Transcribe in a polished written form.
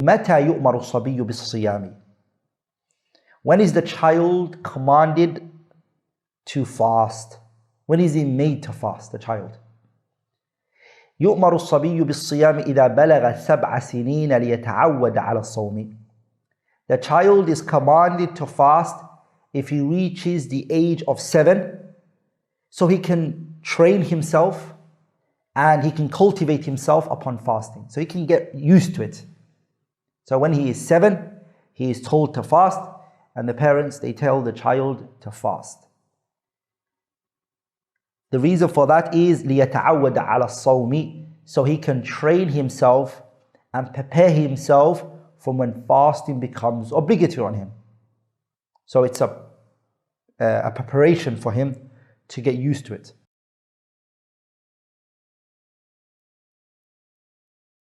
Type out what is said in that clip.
متى يؤمر الصبي بالصيام? When is the child commanded to fast? When is he made to fast, the child? يؤمر الصبي بالصيام إذا بلغ 7 سنين ليتعود على الصوم. The child is commanded to fast if he reaches the age of 7, so he can train himself and he can cultivate himself upon fasting. So he can get used to it. So when he is 7, he is told to fast, and the parents, they tell the child to fast. The reason for that is لِيَتَعَوَّدَ عَلَى الصَّوْمِ, so he can train himself and prepare himself from when fasting becomes obligatory on him. So it's a preparation for him to get used to it.